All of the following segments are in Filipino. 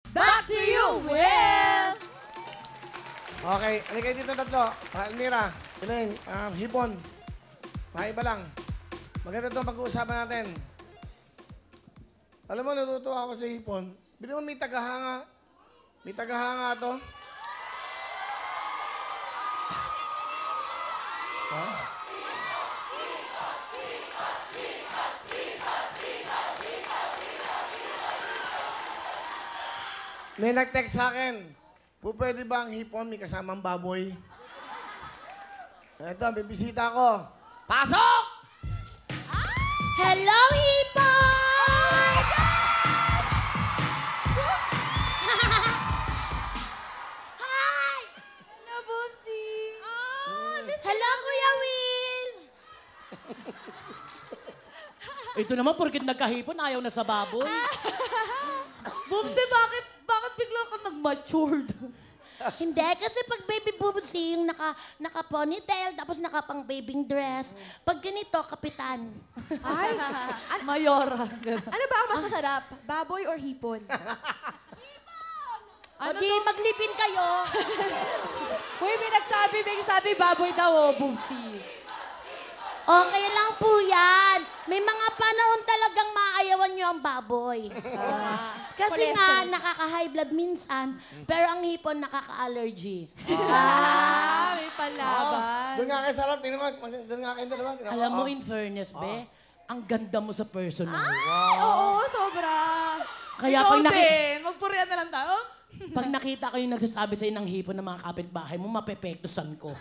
Back to you, Will! Okay, halika dito tatlo. Almira, Elaine, Hipon. Maiba lang. Maganda itong pag-uusapan natin. Alam mo, natutuwa ako sa Hipon. Bili mo may tagahanga. May tagahanga to. Ha? May nag-text sa akin. Pwede ba ang hipon may kasamang baboy? Ito, may bisita ko. Pasok! Hello, Hipon! Hi! Hello, Boobsy! Hello, Kuya Will! Ito naman, porkit nagkahipon, ayaw na sa baboy. Boobsy, bakit bigla ka nag-matured? Hindi, kasi pag baby boobsy, yung naka-ponytail, tapos naka-pang babing dress. Pag ganito, kapitan. Ay, Mayora. Ano ba ang mas masarap? Baboy or hipon? O di, maglipin kayo. Uy, may nagsabi baboy daw, oh, Boobsy. Okay lang po yan. May mga panahon talagang maayawan nyo ang baboy. Kasi nga, nakaka-high blood minsan, pero ang hipon nakaka-allergy. May palaban. Doon nga kayo sa harap. Tingnan mo. Doon nga kayo dalawa. Tingnan Alam mo, in fairness, be, ang ganda mo sa personal. Oo, sobra. Kaya pag Magpurihan na lang tayo. pag nakita ko yung nagsasabi sa'yo ng hipon ng mga kapitbahay mo, mapepektusan ko.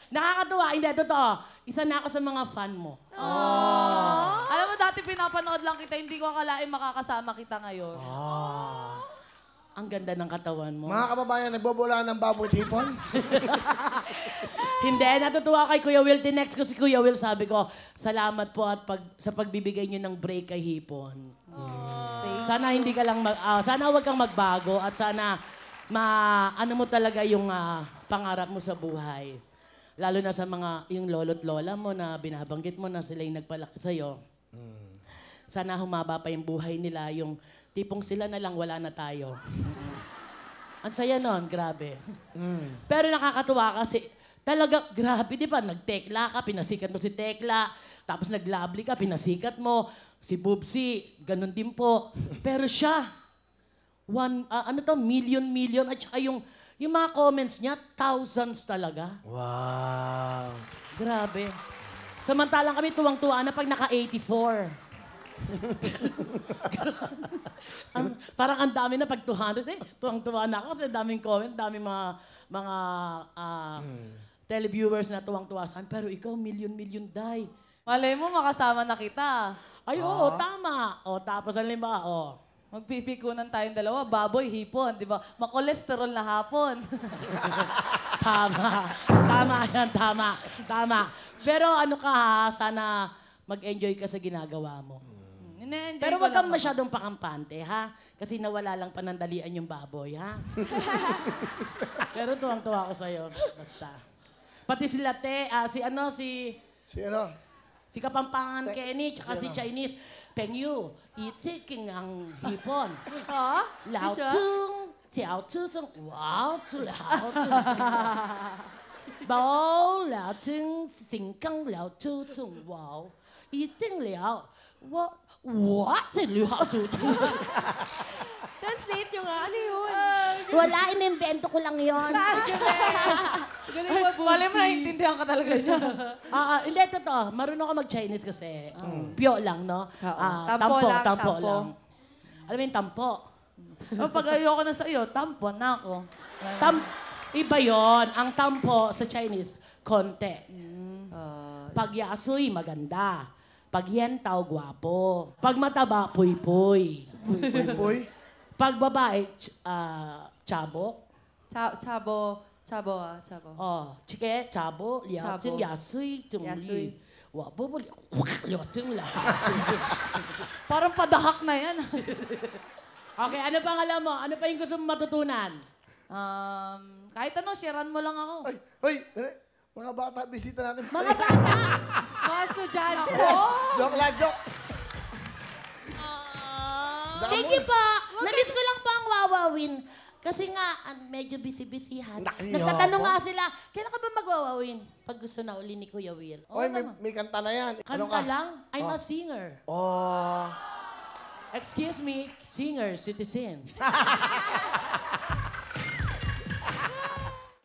Nakakatuwa. Hindi, totoo. Isa na ako sa mga fan mo. Alam mo, dati pinapanood lang kita, hindi ko akalain makakasama kita ngayon. Ang ganda ng katawan mo. Mga kababayan, nagbobola ng baboy at hipon. Hindi, natutuwa kay Kuya Will. Tinext ko si Kuya Will, sabi ko, salamat po at sa pagbibigay niyo ng break kay Hipon. Sana hindi ka lang sana huwag kang magbago at sana ano mo talaga yung pangarap mo sa buhay. Lalo na sa mga yung lolo't lola mo na binabanggit mo na sila yung nagpalaki sa'yo. Sana humaba pa yung buhay nila, yung tipong sila na lang, wala na tayo. Ang saya nun, grabe. Pero nakakatuwa kasi, talaga, grabe, di ba? Nag-tekla ka, pinasikat mo si Tekla, tapos nag-lovely ka, pinasikat mo. Si Boobsy, ganun din po. Pero siya, million, at saka yung mga comments niya, thousands talaga. Wow. Grabe. Samantalang kami tuwang-tuwa na pag naka-84. Parang ang dami na pag 200 eh. Tuwang-tuwa na ako kasi daming comment, daming mga televiewers na tuwang-tuwa saan. Pero ikaw, million, day. Malay mo, makasama na kita. Ay, oo, tama. O, tapos alam ba, Magpipikunan tayong dalawa, baboy, hipon, di ba? Makolesterol na hapon. Tama yan, tama. Pero ano ka ha, sana mag-enjoy ka sa ginagawa mo. Pero wag kang masyadong pakampante, ha? Kasi nawala lang panandalian yung baboy, ha? Pero tuwang-tuwa ko sa'yo, basta. Pati si Latte, si Kapampangan Kenny, tsaka si Chinese, Peng Yu, itiking ang hipon. Ha? Lao Tung, Jiao Tung, Wow, Lao Tung. Bao Lao Tung, Singgang Lao Tung, Wow. Iting Liao, What? Liao Tung. Translate yung ano yun. Wala, inimbento ko lang yon. Malay mo, naiintindihan ka talaga niya. Hindi, totoo. Marunong ako mag-Chinese kasi. Pyo lang, no? Tampo lang. Alam mo yung tampo? Pag ayoko na sa iyo, tampo na ako. Iba yon. Ang tampo sa Chinese, konti. Pag yasuy, maganda. Pag yentaw, gwapo. Pag mataba, puy-puy. Puy. Pag babae, chabo. Chabo. Chike, chabo, liaoting, Chabo. yasuy, tungli. Yasuy. Wapo, liaoting, lahat. Parang padahak na yan. Okay, ano pang alam mo? Ano pa yung gusto mo matutunan? Kahit ano, sharean mo lang ako. Ay, mga bata, bisita natin. Mga bata! Mga estudyante. Joke lang. Thank you po. Namiss ko lang po ang wawa wawawin. Kasi nga, medyo busy-busyhan. Naku, Nagtatanong yabang. nga sila, kailan ka ba magwawawin? Pag gusto na uli ni Kuya Will. Oy, may kanta na yan. Ano Kanta ka? lang, I'm a singer. Oh. Excuse me, singer, citizen.